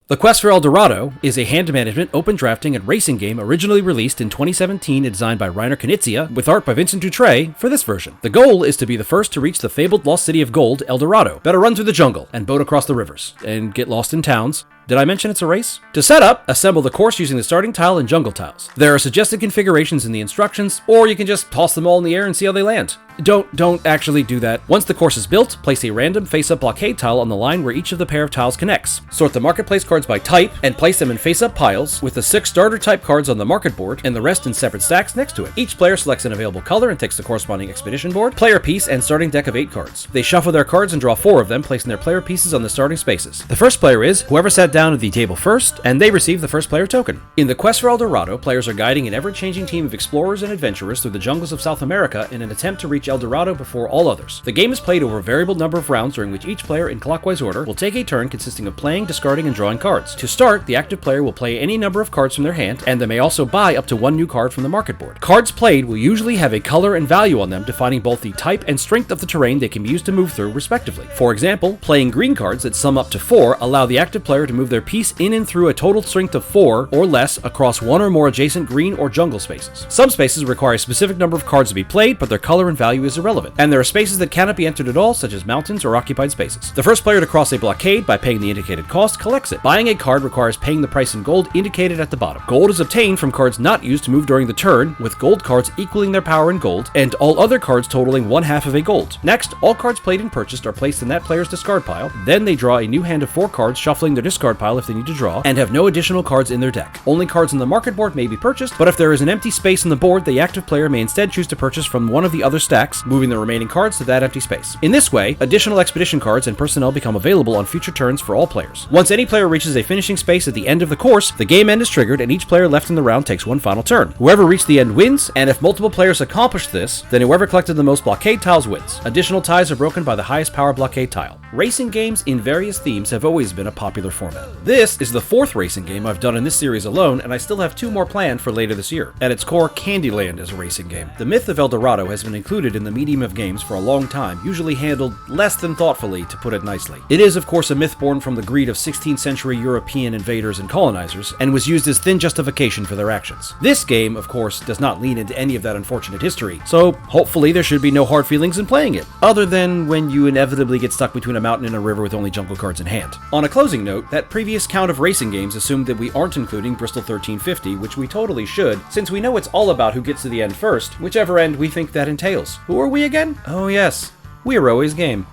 The Quest for El Dorado is a hand management, open drafting, and racing game originally released in 2017 and designed by Reiner Knizia, with art by Vincent Dutray for this version. The goal is to be the first to reach the fabled lost city of gold, El Dorado. Better run through the jungle and boat across the rivers, and get lost in towns. Did I mention it's a race? To set up, assemble the course using the starting tile and jungle tiles. There are suggested configurations in the instructions, or you can just toss them all in the air and see how they land. Don't actually do that. Once the course is built, place a random face-up blockade tile on the line where each of the pair of tiles connects. Sort the marketplace cards by type, and place them in face-up piles, with the 6 starter type cards on the market board, and the rest in separate stacks next to it. Each player selects an available color and takes the corresponding expedition board, player piece, and starting deck of 8 cards. They shuffle their cards and draw 4 of them, placing their player pieces on the starting spaces. The first player is whoever sat down at the table first, and they receive the first player token. In the Quest for El Dorado, players are guiding an ever-changing team of explorers and adventurers through the jungles of South America in an attempt to reach El Dorado before all others. The game is played over a variable number of rounds during which each player, in clockwise order, will take a turn consisting of playing, discarding, and drawing cards. To start, the active player will play any number of cards from their hand, and they may also buy up to 1 new card from the market board. Cards played will usually have a color and value on them, defining both the type and strength of the terrain they can be used to move through, respectively. For example, playing green cards that sum up to 4 allow the active player to move their piece in and through a total strength of 4 or less across 1 or more adjacent green or jungle spaces. Some spaces require a specific number of cards to be played, but their color and value is irrelevant. And there are spaces that cannot be entered at all, such as mountains or occupied spaces. The first player to cross a blockade by paying the indicated cost collects it. Buying a card requires paying the price in gold indicated at the bottom. Gold is obtained from cards not used to move during the turn, with gold cards equaling their power in gold, and all other cards totaling 1/2 of a gold. Next, all cards played and purchased are placed in that player's discard pile. Then they draw a new hand of 4 cards, shuffling their discard pile if they need to draw, and have no additional cards in their deck. Only cards on the market board may be purchased, but if there is an empty space on the board, the active player may instead choose to purchase from one of the other stacks, moving the remaining cards to that empty space. In this way, additional expedition cards and personnel become available on future turns for all players. Once any player reaches a finishing space at the end of the course, the game end is triggered and each player left in the round takes one final turn. Whoever reached the end wins, and if multiple players accomplish this, then whoever collected the most blockade tiles wins. Additional ties are broken by the highest power blockade tile. Racing games in various themes have always been a popular format. This is the 4th racing game I've done in this series alone, and I still have 2 more planned for later this year. At its core, Candyland is a racing game. The myth of El Dorado has been included in the medium of games for a long time, usually handled less than thoughtfully, to put it nicely. It is, of course, a myth born from the greed of 16th century European invaders and colonizers, and was used as thin justification for their actions. This game, of course, does not lean into any of that unfortunate history, so hopefully there should be no hard feelings in playing it, other than when you inevitably get stuck between a mountain and a river with only jungle cards in hand. On a closing note, that previous count of racing games assumed that we aren't including Bristol 1350, which we totally should, since we know it's all about who gets to the end first, whichever end we think that entails. Who are we again? Oh yes, we're always game.